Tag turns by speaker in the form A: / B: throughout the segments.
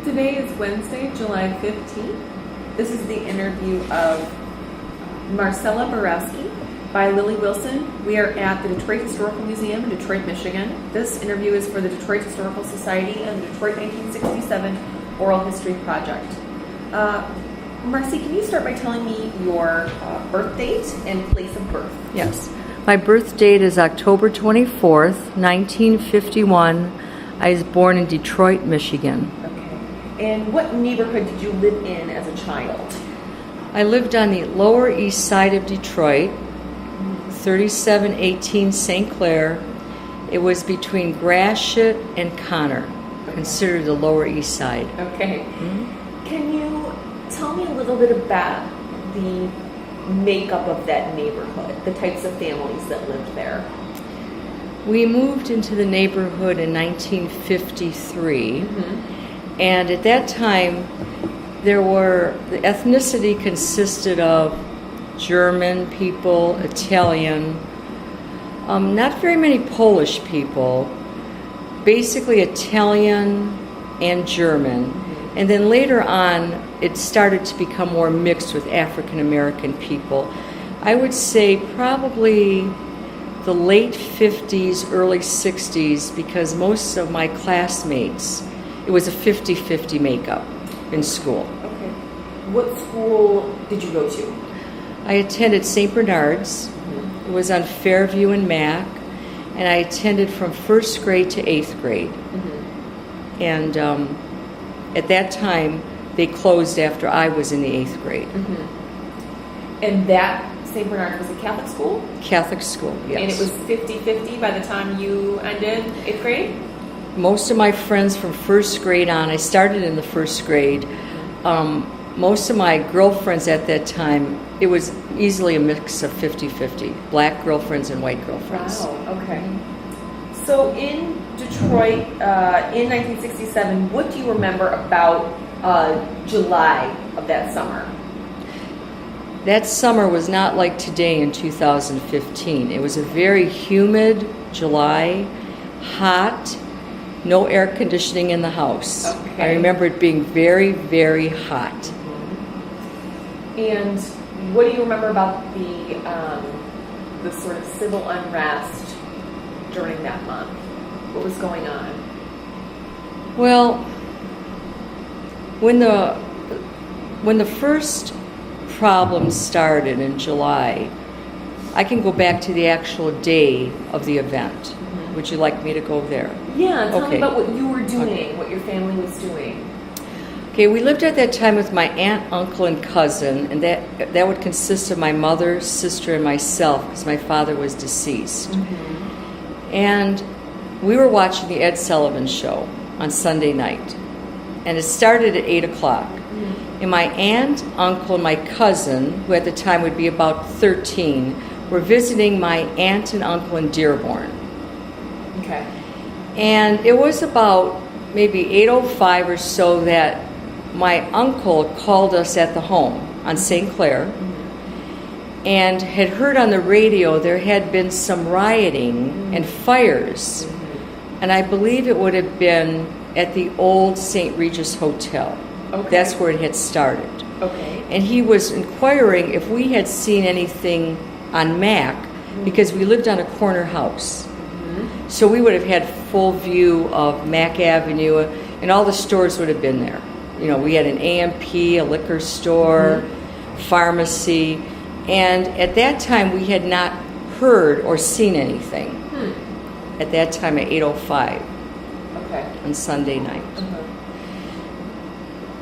A: Today is Wednesday, July 15th. This is the interview of Marcella Barowski by Lily Wilson. We are at the Detroit Historical Museum in Detroit, Michigan. This interview is for the Detroit Historical Society and the Detroit 1967 Oral History Project. Marcy, can you start by telling me your birth date and place of birth?
B: Yes. My birth date is October 24th, 1951. I was born in Detroit, Michigan.
A: Okay. And what neighborhood did you live in as a child?
B: I lived on the Lower East Side of Detroit, 3718 St. Clair. It was between Gratiot and Connor, considered the Lower East Side.
A: Okay. Mm-hmm. Can you tell me a little bit about the makeup of that neighborhood, the types of families that lived there?
B: We moved into the neighborhood in 1953, and at that time the ethnicity consisted of German people, Italian, not very many Polish people, basically Italian and German. And then later on, it started to become more mixed with African American people. I would say probably the late 50s, early 60s, because most of my classmates, it was a 50-50 makeup in school.
A: Okay. What school did you go to?
B: I attended St. Bernard's. It was on Fairview and Mac, and I attended from first grade to 8th grade. And at that time, they closed after I was in the 8th grade.
A: And that St. Bernard was a Catholic school?
B: Catholic school, yes.
A: And it was 50-50 by the time you ended 8th grade?
B: Most of my friends from first grade on, I started in the first grade. Most of my girlfriends at that time, it was easily a mix of 50-50, black girlfriends and white girlfriends.
A: Wow, okay. So in Detroit, in 1967, what do you remember about July of that summer?
B: That summer was not like today in 2015. It was a very humid July, hot, no air conditioning in the house.
A: Okay.
B: I remember it being very, very hot.
A: And what do you remember about the sort of civil unrest during that month? What was going on?
B: Well, when the first problem started in July, I can go back to the actual day of the event. Would you like me to go there?
A: Yeah, tell me about what you were doing, what your family was doing.
B: Okay, we lived at that time with my aunt, uncle, and cousin, and that would consist of my mother, sister, and myself, because my father was deceased. And we were watching the Ed Sullivan Show on Sunday night, and it started at 8 o'clock. And my aunt, uncle, and my cousin, who at the time would be about 13, were visiting my aunt and uncle in Dearborn.
A: Okay.
B: And it was about maybe 8:05 or so that my uncle called us at the home on St. Clair and had heard on the radio there had been some rioting and fires. And I believe it would have been at the old St. Regis Hotel.
A: Okay.
B: That's where it had started.
A: Okay.
B: And he was inquiring if we had seen anything on Mac, because we lived on a corner house. So we would have had full view of Mac Avenue, and all the stores would have been there. You know, we had an A&P, a liquor store, pharmacy, and at that time we had not heard or seen anything. At that time at 8:05 on Sunday night.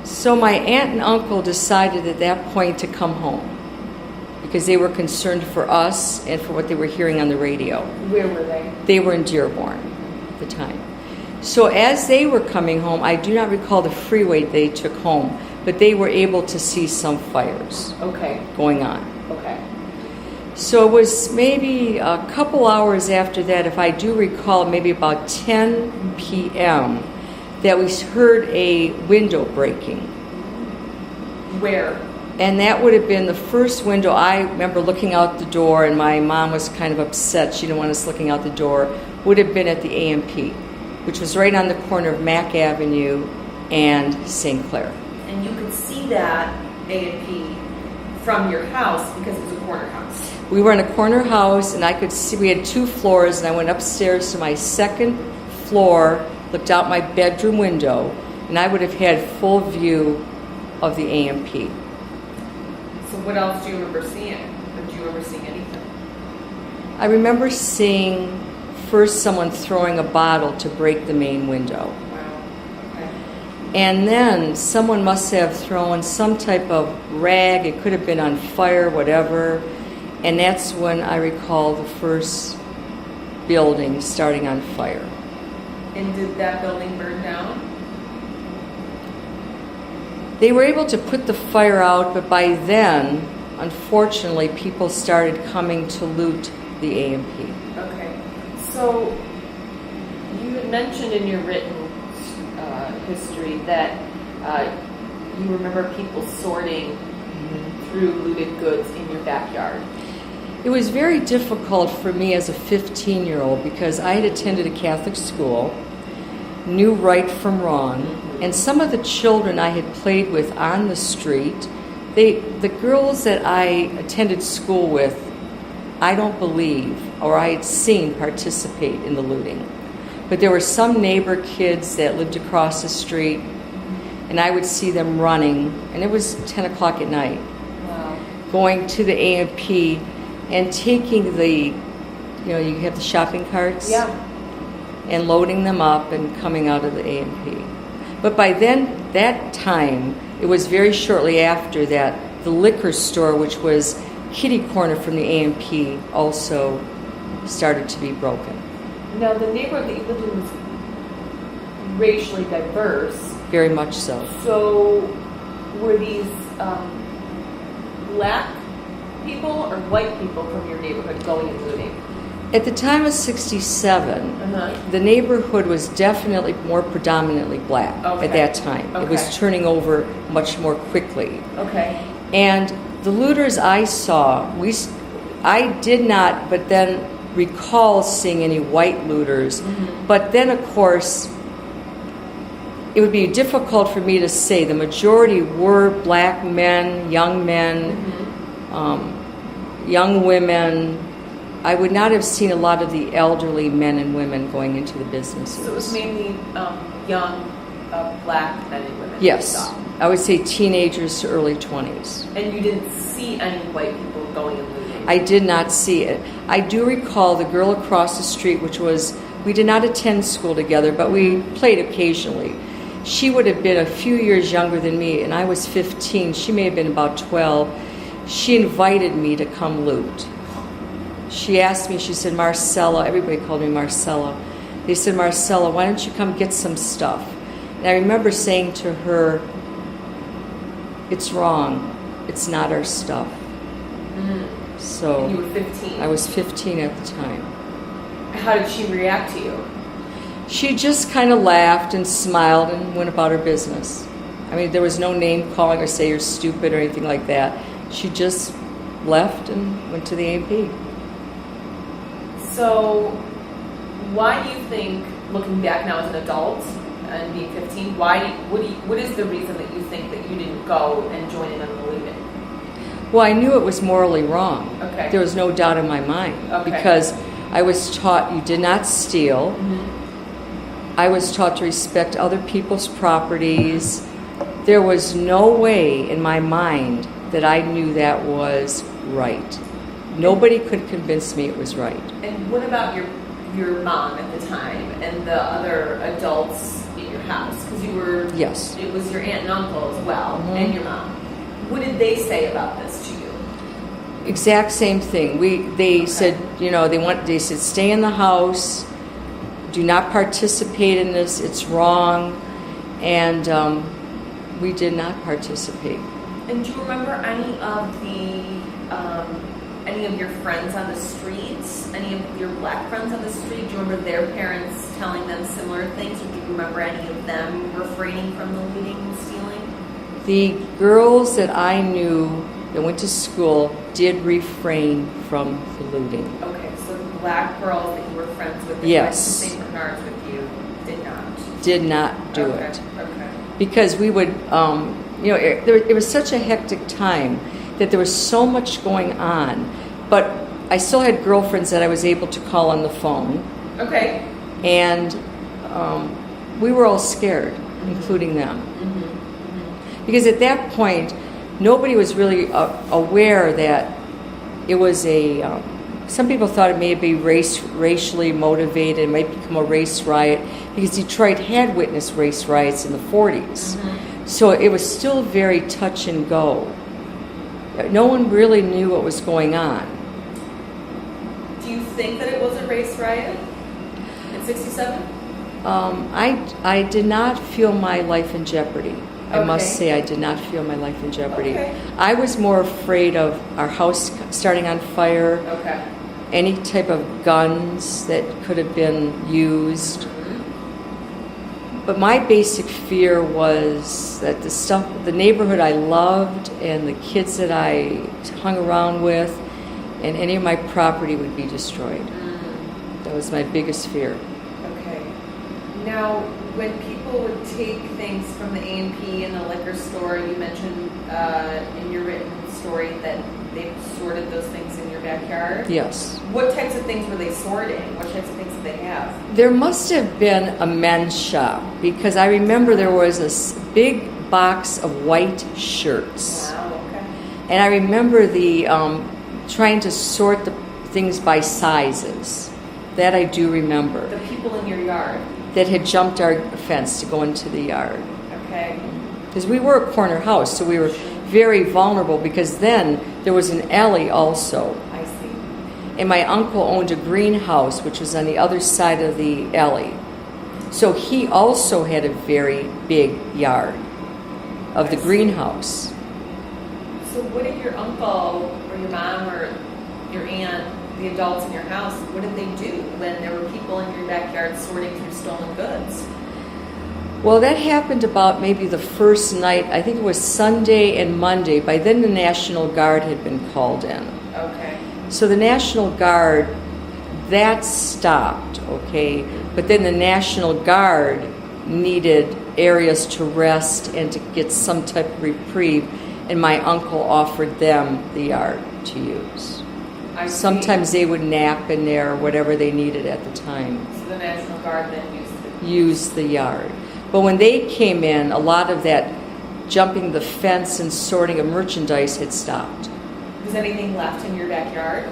B: So my aunt and uncle decided at that point to come home because they were concerned for us and for what they were hearing on the radio.
A: Where were they?
B: They were in Dearborn at the time. So as they were coming home, I do not recall the freeway they took home, but they were able to see some fires going on.
A: Okay.
B: So it was maybe a couple hours after that, if I do recall, maybe about 10 p.m., that we heard a window breaking.
A: Where?
B: And that would have been the first window. I remember looking out the door, and my mom was kind of upset. She didn't want us looking out the door. Would have been at the A&P, which was right on the corner of Mac Avenue and St. Clair.
A: And you could see that A&P from your house because it was a corner house.
B: We were in a corner house, and I could see, we had 2 floors, and I went upstairs to my second floor, looked out my bedroom window, and I would have had full view of the A&P.
A: So what else do you remember seeing? Or do you remember seeing anything?
B: I remember seeing first someone throwing a bottle to break the main window.
A: Wow. Okay.
B: And then someone must have thrown some type of rag, it could have been on fire, whatever, and that's when I recall the first building starting on fire.
A: And did that building burn down?
B: They were able to put the fire out, but by then, unfortunately, people started coming to loot the A&P.
A: Okay. So you had mentioned in your written history that you remember people sorting through looted goods in your backyard.
B: It was very difficult for me as a 15-year-old because I had attended a Catholic school, knew right from wrong, and some of the children I had played with on the street, the girls that I attended school with, I don't believe, or I had seen participate in the looting. But there were some neighbor kids that lived across the street, and I would see them running, and it was 10 o'clock at night,
A: Wow.
B: going to the A&P and taking the, you have the shopping carts?
A: Yeah.
B: And loading them up and coming out of the A&P. But by then, that time, it was very shortly after that, the liquor store, which was kitty corner from the A&P, also started to be broken.
A: Now, the neighborhood that you lived in was racially diverse.
B: Very much so.
A: So, were these black people or white people from your neighborhood going and looting?
B: At the time of 67, the neighborhood was definitely more predominantly black at that time. It was turning over much more quickly.
A: Okay.
B: And the looters I saw, I did not, but then recall seeing any white looters. But then, of course, it would be difficult for me to say. The majority were black men, young women. I would not have seen a lot of the elderly men and women going into the businesses.
A: So it was mainly young black men and women.
B: Yes.
A: You saw.
B: I would say teenagers to early 20s.
A: And you didn't see any white people going and looting?
B: I did not see it. I do recall the girl across the street, we did not attend school together, but we played occasionally. She would have been a few years younger than me, and I was 15. She may have been about 12. She invited me to come loot. She asked me, she said, Marcella, everybody called me Marcella. They said, Marcella, why don't you come get some stuff? And I remember saying to her, it's wrong. It's not our stuff. So
A: And you were 15?
B: I was 15 at the time.
A: How did she react to you?
B: She just kind of laughed and smiled and went about her business. I mean, there was no name calling or say you're stupid or anything like that. She just left and went to the A&P.
A: So, why do you think, looking back now as an adult and being 15, what is the reason that you think that you didn't go and join in on the looting?
B: Well, I knew it was morally wrong.
A: Okay.
B: There was no doubt in my mind.
A: Okay.
B: Because I was taught you did not steal. I was taught to respect other people's properties. There was no way in my mind that I knew that was right. Nobody could convince me it was right.
A: And what about your mom at the time and the other adults in your house? Because you were...
B: Yes.
A: It was your aunt and uncle as well, and your mom. What did they say about this to you?
B: Exact same thing. They said, they said, stay in the house, do not participate in this, it's wrong, and we did not participate.
A: And do you remember any of your friends on the streets, any of your black friends on the street? Do you remember their parents telling them similar things, or do you remember any of them refraining from the looting and stealing?
B: The girls that I knew that went to school did refrain from the looting.
A: Okay, so the black girls that you were friends with, that
B: Yes.
A: went to St. Bernard's with you, did not.
B: Did not do
A: Okay,
B: it.
A: okay.
B: because we would, it was such a hectic time that there was so much going on. But I still had girlfriends that I was able to call on the phone.
A: Okay.
B: And we were all scared, including them. Because at that point, nobody was really aware that it was some people thought it may be racially motivated, it might become a race riot, because Detroit had witnessed race riots in the 40s. So it was still very touch and go. No one really knew what was going on.
A: Do you think that it was a race riot in 67?
B: I did not feel my life in jeopardy. I must
A: Okay.
B: say I did not feel my life in jeopardy.
A: Okay.
B: I was more afraid of our house starting on fire,
A: Okay.
B: any type of guns that could have been used. But my basic fear was that the neighborhood I loved and the kids that I hung around with and any of my property would be destroyed. That was my biggest fear.
A: Okay. Now, when people would take things from the A&P and the liquor store, you mentioned in your written story that they sorted those things in your backyard.
B: Yes.
A: What types of things were they sorting? What types of things did they have?
B: There must have been a men's shop, because I remember there was a big box of white shirts.
A: Wow, okay.
B: And I remember the trying to sort the things by sizes. That I do remember.
A: The people in your yard.
B: That had jumped our fence to go into the yard.
A: Okay.
B: Because we were a corner house, so we were very vulnerable, because then there was an alley also.
A: I see.
B: And my uncle owned a greenhouse, which was on the other side of the alley. So he also had a very big yard of the greenhouse.
A: So what did your uncle or your mom or your aunt, the adults in your house, what did they do when there were people in your backyard sorting through stolen goods?
B: Well, that happened about maybe the first night. I think it was Sunday and Monday. By then the National Guard had been called in.
A: Okay.
B: So the National Guard, that stopped, okay? But then the National Guard needed areas to rest and to get some type of reprieve, and my uncle offered them the yard to use.
A: I see.
B: Sometimes they would nap in there or whatever they needed at the time.
A: So the National Guard then used it.
B: Use the yard. But when they came in, a lot of that jumping the fence and sorting of merchandise had stopped.
A: Was anything left in your backyard?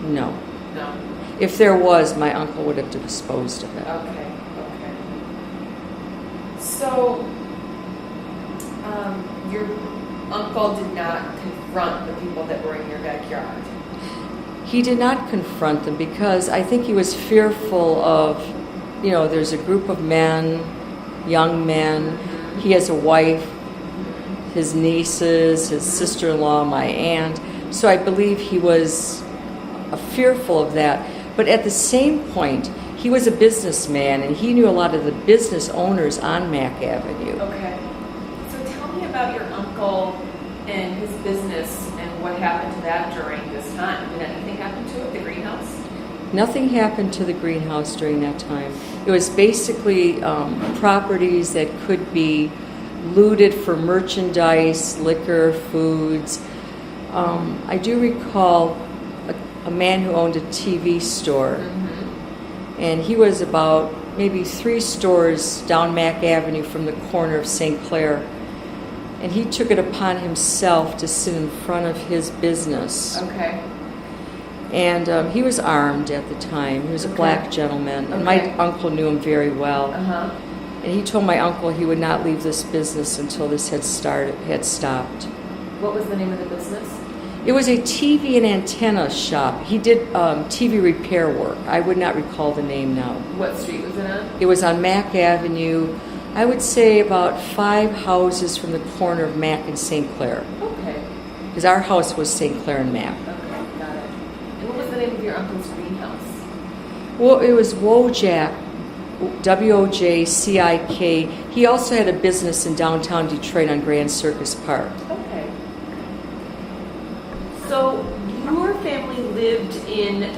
B: No.
A: No.
B: If there was, my uncle would have disposed of it.
A: Okay. Okay. So, your uncle did not confront the people that were in your backyard.
B: He did not confront them because I think he was fearful of, there's a group of men, young men. He has a wife, his nieces, his sister-in-law, my aunt. So I believe he was fearful of that. But at the same point, he was a businessman and he knew a lot of the business owners on Mack Avenue.
A: Okay. So tell me about your uncle and his business and what happened to that during this time. Did anything happen to it, the greenhouse?
B: Nothing happened to the greenhouse during that time. It was basically properties that could be looted for merchandise, liquor, foods. I do recall a man who owned a TV store, and he was about maybe 3 stores down Mack Avenue from the corner of St. Clair, and he took it upon himself to sit in front of his business.
A: Okay.
B: And he was armed at the time. He was a black gentleman, and my uncle knew him very well. And he told my uncle he would not leave this business until this had stopped.
A: What was the name of the business?
B: It was a TV and antenna shop. He did TV repair work. I would not recall the name now.
A: What street was it on?
B: It was on Mack Avenue. I would say about 5 houses from the corner of Mack and St. Clair.
A: Okay.
B: Because our house was St. Clair and Mack.
A: Okay, got it. And what was the name of your uncle's greenhouse?
B: Well, it was Wojak, W-O-J-C-I-K. He also had a business in downtown Detroit on Grand Circus Park.
A: Okay. So your family lived in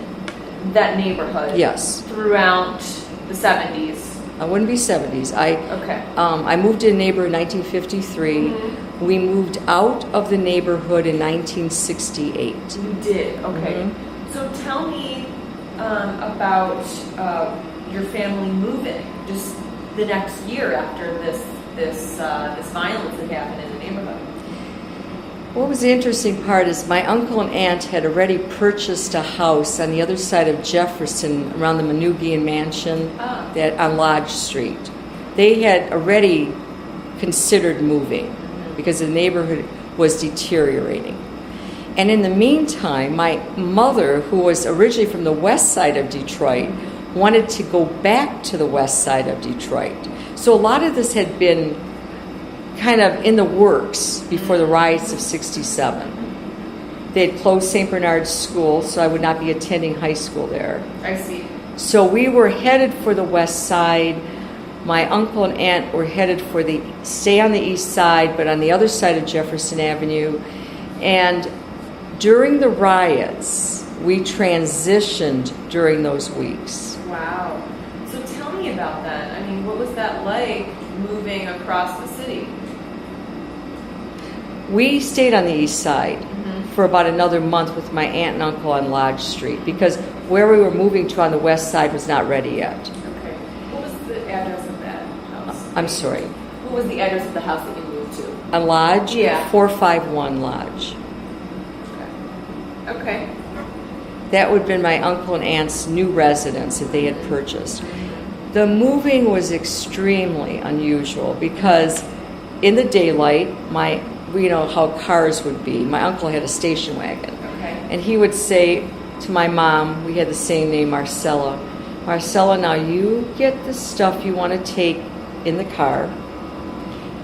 A: that neighborhood?
B: Yes.
A: Throughout the 70s?
B: I wouldn't be 70s.
A: Okay.
B: I moved in neighbor in 1953.
A: Mm-hmm.
B: We moved out of the neighborhood in 1968.
A: You did. Okay.
B: Mm-hmm.
A: So tell me about your family moving just the next year after this violence that happened in the neighborhood.
B: What was the interesting part is my uncle and aunt had already purchased a house on the other side of Jefferson around the Manugian Mansion that on Lodge Street. They had already considered moving because the neighborhood was deteriorating. And in the meantime, my mother, who was originally from the west side of Detroit, wanted to go back to the west side of Detroit. So a lot of this had been kind of in the works before the riots of 67. They had closed St. Bernard's School, so I would not be attending high school there.
A: I see.
B: So we were headed for the west side. My uncle and aunt were headed for stay on the east side, but on the other side of Jefferson Avenue. And during the riots, we transitioned during those weeks.
A: Wow. So tell me about that. I mean, what was that like moving across the city?
B: We stayed on the east side for about another month with my aunt and uncle on Lodge Street because where we were moving to on the west side was not ready yet.
A: Okay. What was the address of that house?
B: I'm sorry.
A: What was the address of the house that you moved to?
B: On Lodge?
A: Yeah.
B: 451 Lodge.
A: Okay.
B: That would have been my uncle and aunt's new residence that they had purchased. The moving was extremely unusual because in the daylight, you know how cars would be. My uncle had a station wagon.
A: Okay.
B: And he would say to my mom, we had the same name, Marcella, Marcella, now you get the stuff you want to take in the car.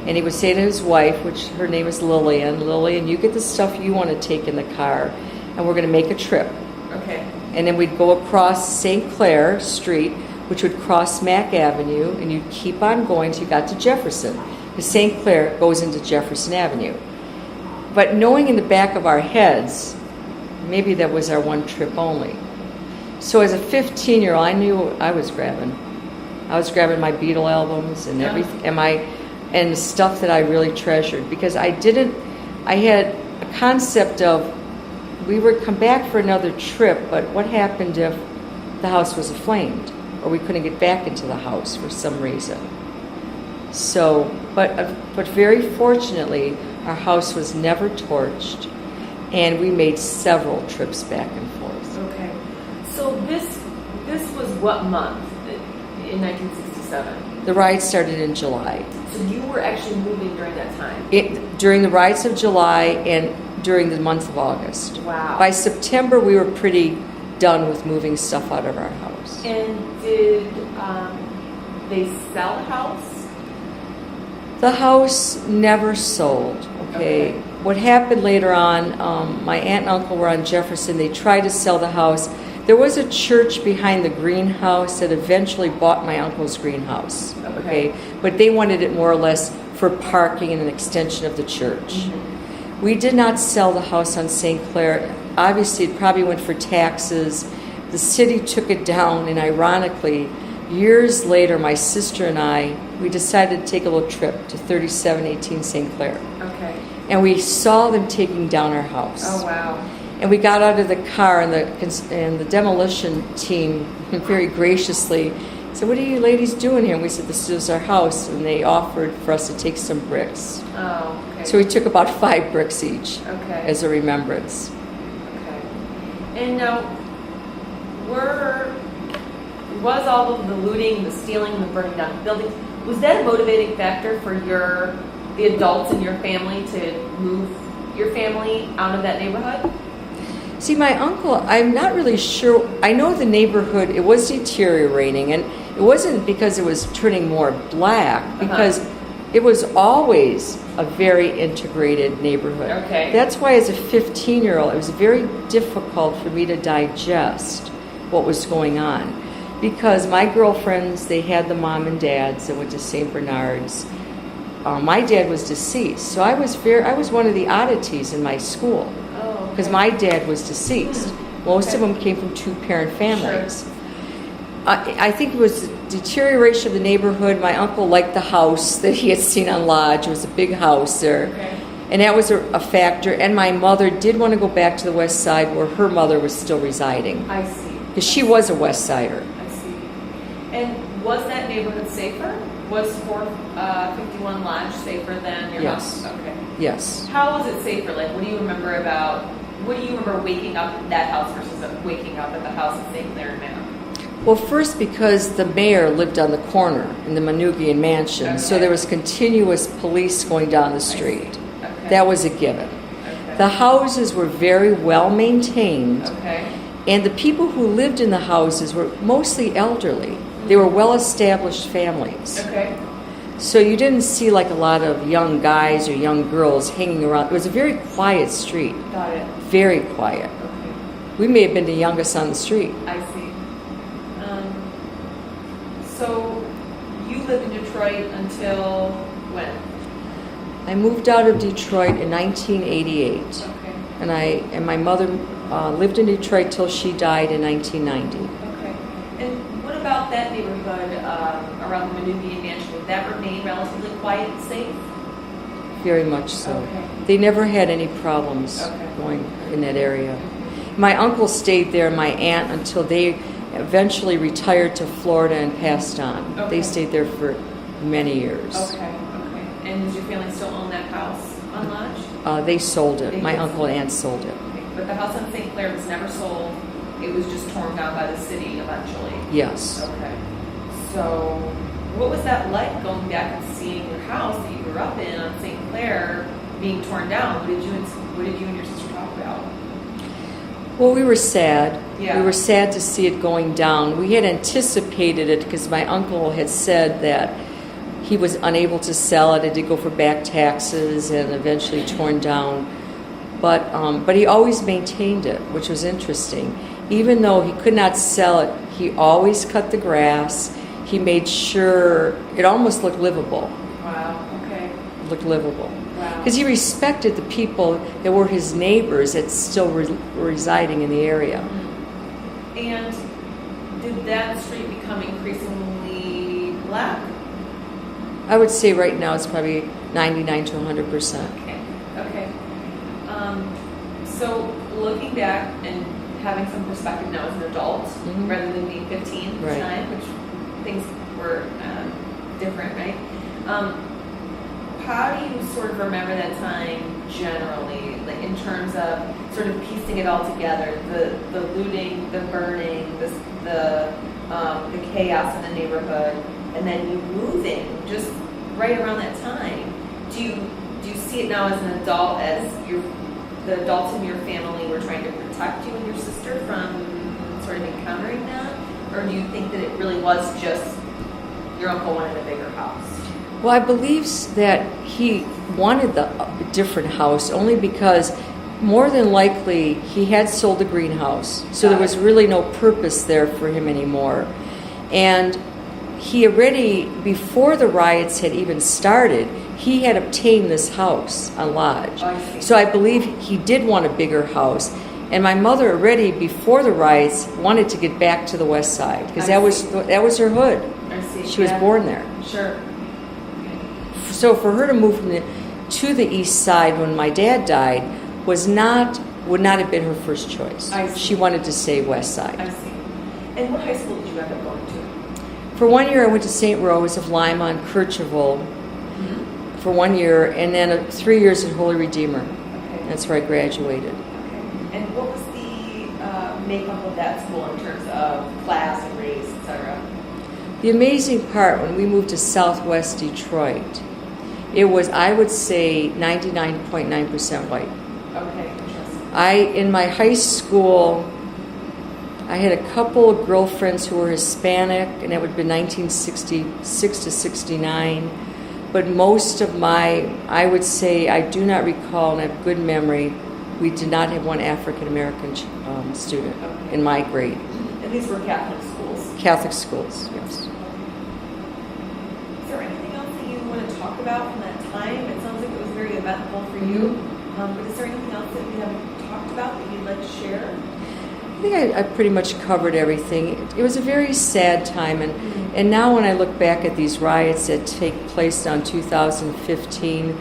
B: And he would say to his wife, which her name is Lillian, you get the stuff you want to take in the car, and we're going to make a trip.
A: Okay.
B: And then we'd go across St. Clair Street, which would cross Mack Avenue, and you'd keep on going till you got to Jefferson. Because St. Clair goes into Jefferson Avenue. But knowing in the back of our heads, maybe that was our one trip only. So as a 15-year-old, I knew I was grabbing. I was grabbing my Beatle albums and everything, and stuff that I really treasured because I had a concept of we would come back for another trip, but what happened if the house was aflamed or we couldn't get back into the house for some reason? So, but very fortunately, our house was never torched, and we made several trips back and forth.
A: Okay. So this was what month in 1967?
B: The riots started in July.
A: So you were actually moving during that time?
B: During the riots of July and during the month of August.
A: Wow.
B: By September, we were pretty done with moving stuff out of our house.
A: And did they sell the house?
B: The house never sold, okay? What happened later on, my aunt and uncle were on Jefferson. They tried to sell the house. There was a church behind the greenhouse that eventually bought my uncle's greenhouse, okay? But they wanted it more or less for parking and an extension of the church. Mm-hmm. We did not sell the house on St. Clair. Obviously, it probably went for taxes. The city took it down, and ironically, years later, my sister and I, we decided to take a little trip to 3718 St. Clair.
A: Okay.
B: And we saw them taking down our house.
A: Oh, wow.
B: And we got out of the car, and the demolition team very graciously said, "What are you ladies doing here?" And we said, "This is our house." And they offered for us to take some bricks.
A: Oh, okay.
B: So we took about 5 bricks each as a remembrance.
A: Okay. And now, was all of the looting, the stealing, and the burning down of buildings, was that a motivating factor for the adults in your family to move your family out of that neighborhood?
B: See, my uncle, I'm not really sure. I know the neighborhood, it was deteriorating, and it wasn't because it was turning more black, because it was always a very integrated neighborhood.
A: Okay.
B: That's why as a 15-year-old, it was very difficult for me to digest what was going on. Because my girlfriends, they had the mom and dads that went to St. Bernard's. My dad was deceased, so I was one of the oddities in my school. Because my dad was deceased. Most of them came from 2-parent families.
A: Sure.
B: I think it was deterioration of the neighborhood, my uncle liked the house that he had seen on Lodge. It was a big house there.
A: Okay.
B: And that was a factor. And my mother did want to go back to the west side where her mother was still residing.
A: I see.
B: Because she was a west sider.
A: I see. And was that neighborhood safer? Was 451 Lodge safer than your
B: Yes.
A: house? Okay.
B: Yes.
A: How was it safer? Like, what do you remember waking up at that house versus waking up at the house in St. Clair, Mass?
B: Well, first because the mayor lived on the corner in the Manugian mansion, so
A: Okay.
B: there was continuous police going down the street.
A: Okay.
B: That was a given.
A: Okay.
B: The houses were very well maintained,
A: Okay.
B: and the people who lived in the houses were mostly elderly. They were well-established families.
A: Okay.
B: So you didn't see like a lot of young guys or young girls hanging around. It was a very quiet street,
A: Got it.
B: very quiet.
A: Okay.
B: We may have been the youngest on the street.
A: I see. So you lived in Detroit until when?
B: I moved out of Detroit in 1988,
A: Okay.
B: and my mother lived in Detroit till she died in 1990.
A: Okay. And what about that neighborhood around the Manugian Mansion? Did that remain relatively quiet and safe?
B: Very much so.
A: Okay.
B: They never had any problems
A: Okay.
B: going in that area. My uncle stayed there, my aunt, until they eventually retired to Florida and passed on.
A: Okay.
B: They stayed there for many years.
A: Okay. Okay. And does your family still own that house on Lodge?
B: They sold it.
A: They
B: My
A: did.
B: uncle and aunt sold it.
A: Okay. But the house on St. Clair was never sold. It was just torn down by the city eventually.
B: Yes.
A: Okay. So, what was that like going back and seeing your house that you grew up in on St. Clair being torn down? What did you and your sister talk about?
B: Well, we were sad.
A: Yeah.
B: We were sad to see it going down. We had anticipated it because my uncle had said that he was unable to sell it. It did go for back taxes and eventually torn down. But he always maintained it, which was interesting. Even though he could not sell it, he always cut the grass. He made sure it almost looked livable.
A: Wow. Okay.
B: Looked livable.
A: Wow.
B: Because he respected the people that were his neighbors that still were residing in the area.
A: And did that street become increasingly black?
B: I would say right now it's probably 99 to 100%.
A: Okay. Okay. So looking back and having some perspective now as an adult,
B: Mhm.
A: rather than being 15 at the
B: Right.
A: time, which things were different, right? How do you sort of remember that time generally, like in terms of sort of piecing it all together, the looting, the burning, the chaos in the neighborhood, and then you moving just right around that time? Do you see it now as an adult, as the adults in your family were trying to protect you and your sister from sort of encountering that? Or do you think that it really was just your uncle wanted a bigger house?
B: Well, I believe that he wanted the different house only because more than likely he had sold the greenhouse. So there was really no purpose there for him anymore. And he already, before the riots had even started, he had obtained this house on Lodge.
A: Oh, I see.
B: So I believe he did want a bigger house. And my mother already, before the riots, wanted to get back to the west side because
A: I
B: that was her hood.
A: I see.
B: She was born there.
A: Sure.
B: So for her to move to the east side when my dad died would not have been her first choice.
A: I see.
B: She wanted to stay west
A: I
B: side.
A: see. And what high school did you end up going to?
B: For 1 year, I went to St. Rose of Lima on Kirchhoff for 1 year, and then 3 years at Holy Redeemer.
A: Okay.
B: That's where I graduated.
A: Okay. And what was the makeup of that school in terms of class and race, etc.?
B: The amazing part, when we moved to Southwest Detroit, it was, I would say, 99.9% white.
A: Okay, interesting.
B: In my high school, I had a couple of girlfriends who were Hispanic, and that would have been 1966 to 69. But most of I would say, I do not recall, and I have good memory, we did not have one African American student in my grade.
A: And these were Catholic schools.
B: Catholic schools, yes.
A: Is there anything else that you want to talk about from that time? It sounds like it was very eventful for you. But is there anything else that we haven't talked about that you'd like to share?
B: I think I pretty much covered everything. It was a very sad time, and now when I look back at these riots that take place now in 2015,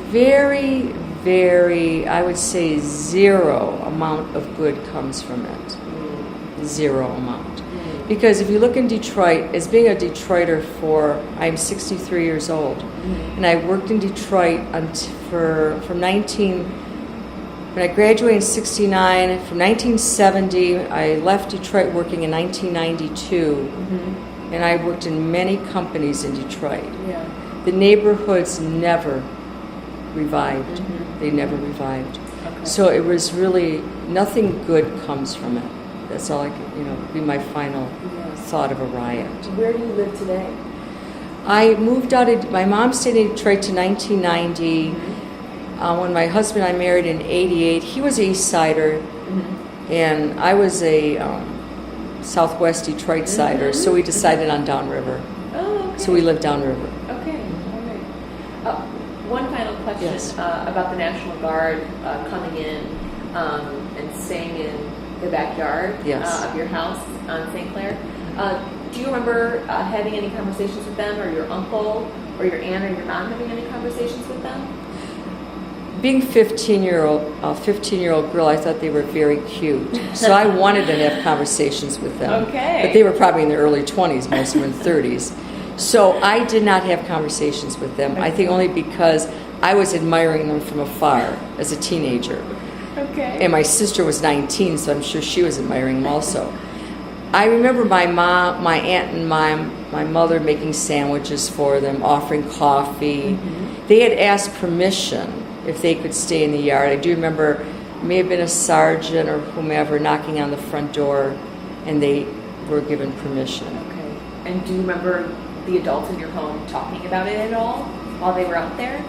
B: very, very, I would say zero amount of good comes from it. Zero amount. Because if you look in Detroit, as being a Detroiter I'm 63 years old, and I worked in Detroit when I graduated in 69, from 1970, I left Detroit working in 1992, and I worked in many companies in Detroit.
A: Yeah.
B: The neighborhoods never revived. They never revived.
A: Okay.
B: So it was really, nothing good comes from it. That's all I could, be my final thought of a riot.
A: Where do you live today?
B: I moved my mom stayed in Detroit to 1990. When my husband and I married in 88, he was an East Sider, and I was a Southwest Detroit Sider, so we decided on downriver.
A: Oh, okay.
B: So we lived downriver.
A: Okay, all right. One final question
B: Yes.
A: About the National Guard coming in and staying in the backyard of your house on St. Clair. Do you remember having any conversations with them, or your uncle, or your aunt, or your mom having any conversations with them?
B: Being 15-year-old girl, I thought they were very cute. So I wanted to have conversations with them.
A: Okay.
B: But they were probably in their early 20s, most were in 30s. So I did not have conversations with them. I think only because I was admiring them from afar as a teenager.
A: Okay.
B: And my sister was 19, so I'm sure she was admiring them also. I remember my mom, my aunt, and my mother making sandwiches for them, offering coffee. They had asked permission if they could stay in the yard. I do remember it may have been a sergeant or whomever knocking on the front door, and they were given permission.
A: Okay. And do you remember the adults in your home talking about it at all while they were out there?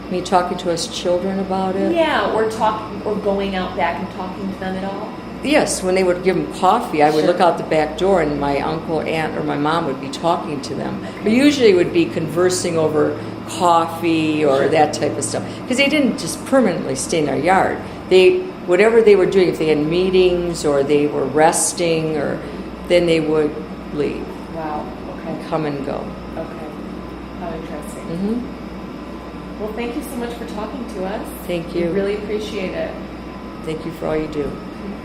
B: Me talking to us children about it?
A: Yeah, or going out back and talking to them at all?
B: Yes, when they would give them coffee, I would look out the back door, and my uncle, aunt, or my mom would be talking to them. But usually it would be conversing over coffee or that type of stuff, because they didn't just permanently stay in our yard. Whatever they were doing, if they had meetings or they were resting, then they would leave.
A: Wow. Okay.
B: Come and go.
A: Okay. How interesting. Well, thank you so much for talking to us.
B: Thank you.
A: We really appreciate it.
B: Thank you for all you do.